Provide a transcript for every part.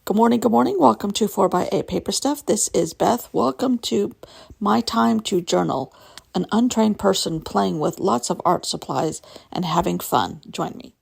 Good morning, good morning. Welcome to 4x8 Paper Stuff. This is Beth. Welcome to My Time to Journal, an untrained person playing with lots of art supplies and having fun. Join me.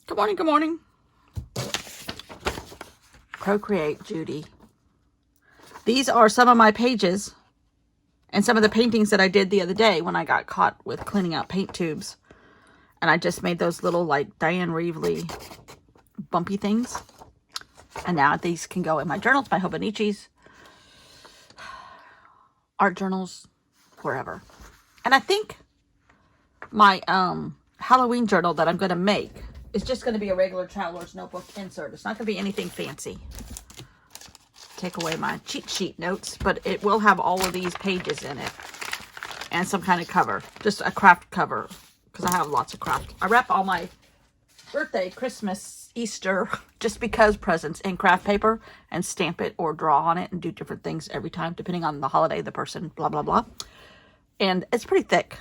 Good morning, good morning. Procreate, Judy. These are some of my pages and some of the paintings that I did the other day when I got caught with cleaning out paint tubes. And I just made those little like Diane Reevely bumpy things. And now these can go in my journals, my Hobonichis, art journals, wherever. And I think my Halloween journal that I'm going to make is just going to be a regular traveler's notebook insert. It's not going to be anything fancy. Take away my cheat sheet notes, but it will have all of these pages in it and some kind of cover, just a craft cover, because I have lots of craft. I wrap all my birthday, Christmas, Easter, just because presents in craft paper and stamp it or draw on it and do different things every time, depending on the holiday, the person, blah, blah, blah. And it's pretty thick,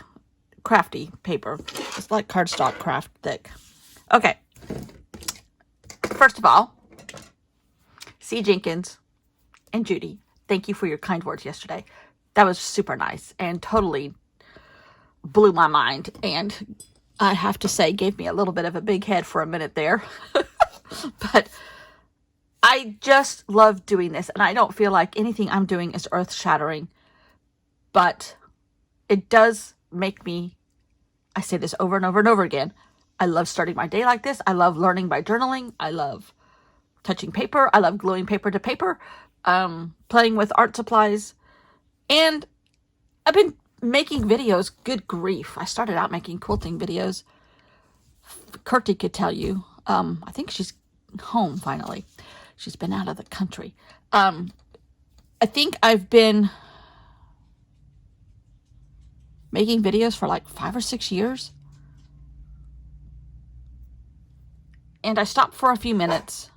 crafty paper. It's like cardstock craft thick. Okay. First of all, C. Jenkins and Judy, thank you for your kind words yesterday. That was super nice and totally blew my mind. And I have to say, gave me a little bit of a big head for a minute there. But I just love doing this. And I don't feel like anything I'm doing is earth-shattering. But it does make me, I say this over and over and over again, I love starting my day like this. I love learning by journaling. I love touching paper. I love gluing paper to paper. Playing with art supplies. And I've been making videos. Good grief. I started out making quilting videos. Kurtie could tell you. I think she's home finally. She's been out of the country. I think I've been making videos for like 5 or 6 years. And I stopped for a few minutes.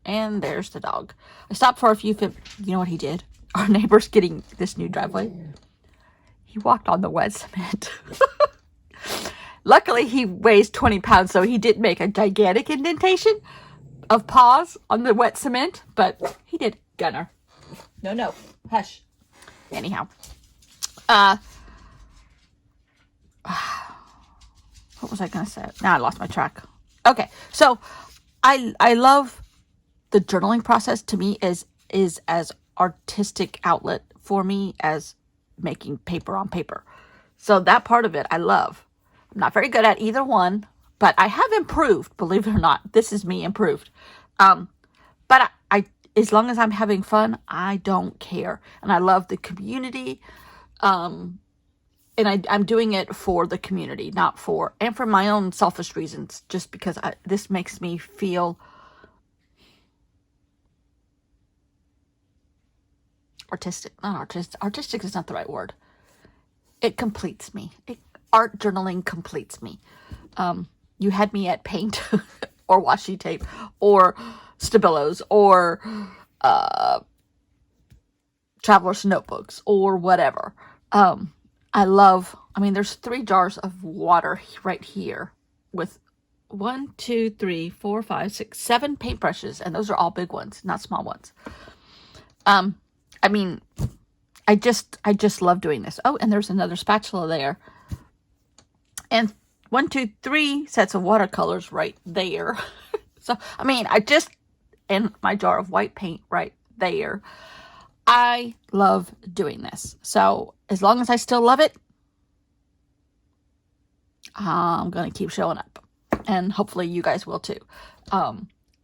And there's the dog. I stopped for a few, you know what he did? Our neighbor's getting this new driveway. He walked on the wet cement. Luckily, he weighs 20 pounds, so he didn't make a gigantic indentation of paws on the wet cement, but he did. Gunner. No. Hush. Anyhow. What was I going to say? Now I lost my track. Okay, so I love the journaling process. To me is as artistic outlet for me as making paper on paper. So that part of it I love. I'm not very good at either one, but I have improved, believe it or not. This is me improved. But I as long as I'm having fun, I don't care. And I love the community. And I'm doing it for the community, not for, and for my own selfish reasons, just because this makes me feel artistic is not the right word. It completes me. Art journaling completes me. You had me at paint or washi tape or Stabilos or traveler's notebooks or whatever. There's 3 jars of water right here with 1, 2, 3, 4, 5, 6, 7 paintbrushes, and those are all big ones, not small ones. I just love doing this. Oh, and there's another spatula there. And 1, 2, 3 sets of watercolors right there. So, and my jar of white paint right there. I love doing this. So, as long as I still love it, I'm going to keep showing up. And hopefully you guys will too.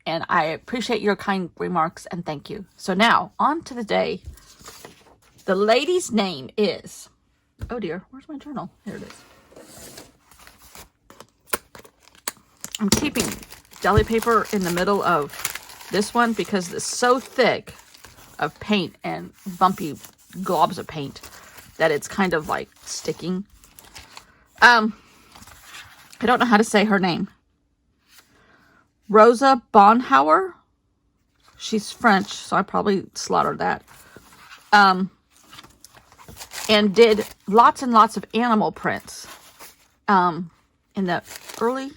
And I appreciate your kind remarks and thank you. So now, on to the day. The lady's name is... Oh dear, where's my journal? Here it is. I'm keeping deli paper in the middle of this one because it's so thick of paint and bumpy globs of paint that it's kind of like sticking. I don't know how to say her name. Rosa Bonhauer. She's French, so I probably slaughtered that. and did lots and lots of animal prints in the early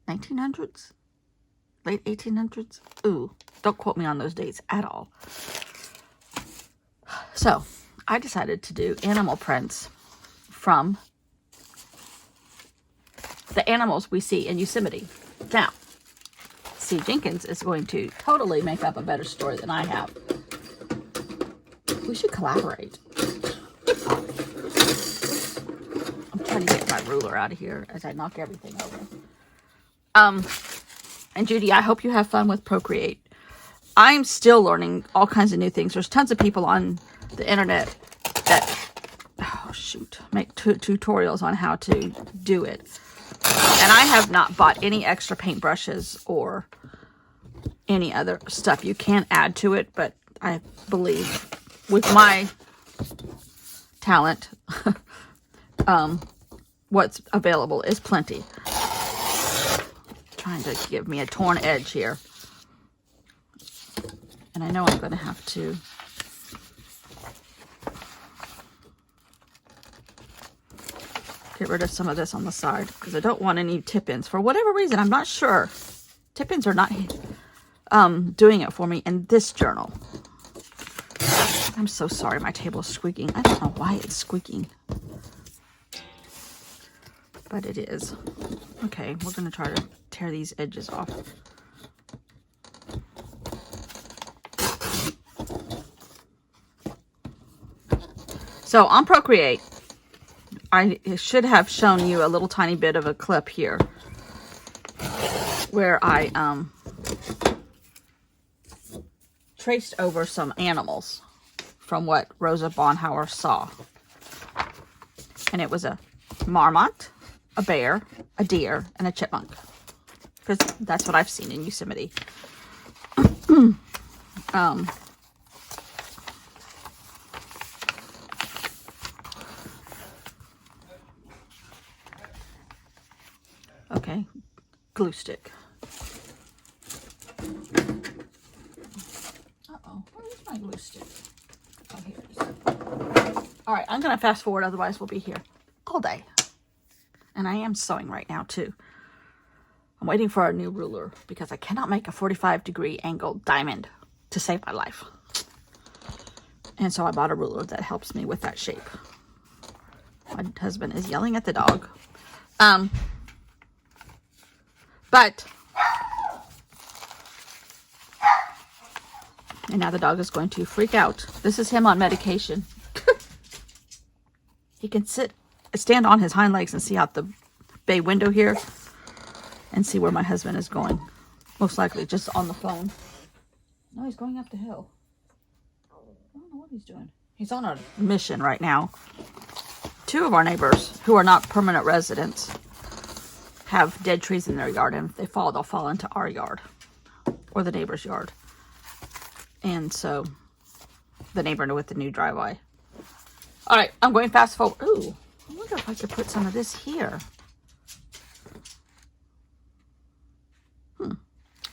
1900s, late 1800s. Don't quote me on those dates at all. So I decided to do animal prints from the animals we see in Yosemite. Now, C. Jenkins is going to totally make up a better story than I have. We should collaborate. I'm trying to get my ruler out of here as I knock everything over. And Judy, I hope you have fun with Procreate. I'm still learning all kinds of new things. There's tons of people on the internet that, make tutorials on how to do it. And I have not bought any extra paintbrushes or any other stuff you can add to it, but I believe with my talent, what's available is plenty. Trying to give me a torn edge here. And I know I'm going to have to get rid of some of this on the side because I don't want any tip-ins. For whatever reason, I'm not sure. Tip-ins are not doing it for me in this journal. I'm so sorry my table is squeaking. I don't know why it's squeaking. But it is. Okay, we're going to try to tear these edges off. So on Procreate, I should have shown you a little tiny bit of a clip here where I traced over some animals from what Rosa Bonhauer saw. And it was a marmot, a bear, a deer, and a chipmunk. Because that's what I've seen in Yosemite. Okay, glue stick. Uh-oh, where's my glue stick? Oh, here it is. All right, I'm going to fast forward, otherwise we'll be here all day. And I am sewing right now, too. I'm waiting for a new ruler because I cannot make a 45-degree angled diamond to save my life. And so I bought a ruler that helps me with that shape. My husband is yelling at the dog. But, and now the dog is going to freak out. This is him on medication. He can stand on his hind legs and see out the bay window here and see where my husband is going. Most likely just on the phone. No, he's going up the hill. I don't know what he's doing. He's on a mission right now. Two of our neighbors who are not permanent residents have dead trees in their yard, and if they fall, they'll fall into our yard or the neighbor's yard. And so the neighbor with the new driveway. All right, I'm going fast forward. Ooh, I wonder if I could put some of this here.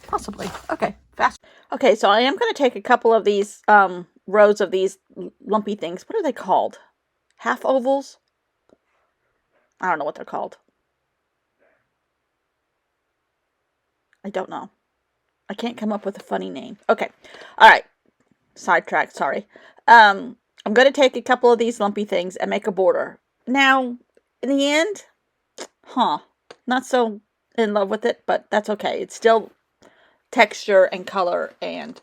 Possibly. Okay, fast. Okay, so I am going to take a couple of these rows of these lumpy things. What are they called? Half ovals? I don't know what they're called. I don't know. I can't come up with a funny name. Okay. All right. Sidetrack. Sorry. I'm going to take a couple of these lumpy things and make a border. Now, in the end, not so in love with it, but that's okay. It's still texture and color, and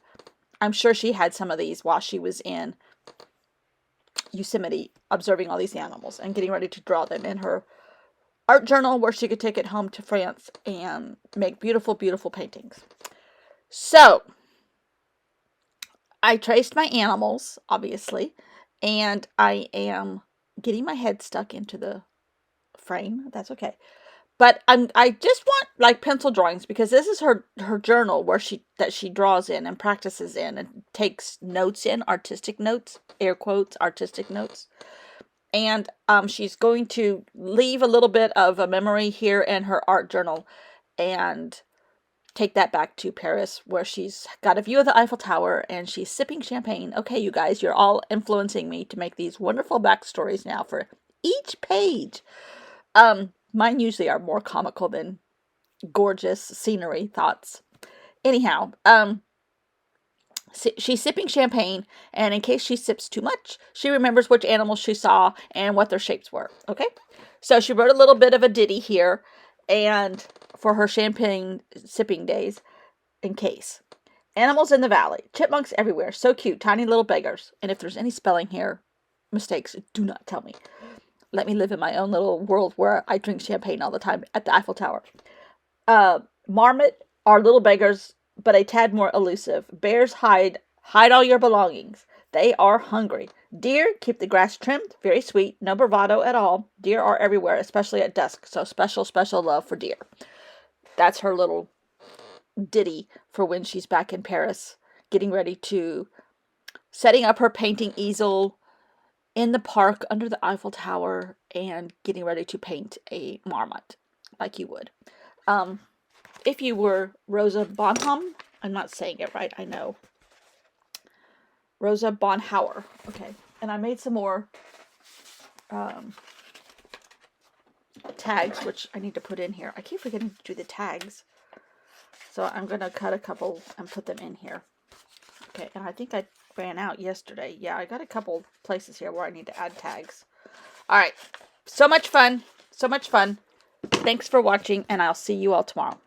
I'm sure she had some of these while she was in Yosemite observing all these animals and getting ready to draw them in her art journal where she could take it home to France and make beautiful, beautiful paintings. So, I traced my animals, obviously, and I am getting my head stuck into the frame. That's okay. But I just want like pencil drawings because this is her journal where she draws in and practices in and takes notes in, artistic notes, air quotes, artistic notes. And she's going to leave a little bit of a memory here in her art journal. And take that back to Paris, where she's got a view of the Eiffel Tower and she's sipping champagne. Okay, you guys, you're all influencing me to make these wonderful backstories now for each page. Mine usually are more comical than gorgeous scenery thoughts. Anyhow, she's sipping champagne, and in case she sips too much, she remembers which animals she saw and what their shapes were. Okay? So she wrote a little bit of a ditty here, and for her champagne sipping days, in case. Animals in the valley. Chipmunks everywhere. So cute. Tiny little beggars. And if there's any spelling here mistakes, do not tell me. Let me live in my own little world where I drink champagne all the time at the Eiffel Tower. Marmot are little beggars, but a tad more elusive. Bears hide all your belongings. They are hungry. Deer keep the grass trimmed, very sweet, no bravado at all. Deer are everywhere, especially at dusk, so special love for deer. That's her little ditty for when she's back in Paris, getting ready to setting up her painting easel in the park under the Eiffel Tower and getting ready to paint a marmot like you would. If you were Rosa Bonham, I'm not saying it right, I know. Rosa Bonhauer. Okay. And I made some more tags, which I need to put in here. I keep forgetting to do the tags. So I'm going to cut a couple and put them in here. Okay, and I think I ran out yesterday. Yeah, I got a couple places here where I need to add tags. All right. So much fun. So much fun. Thanks for watching, and I'll see you all tomorrow.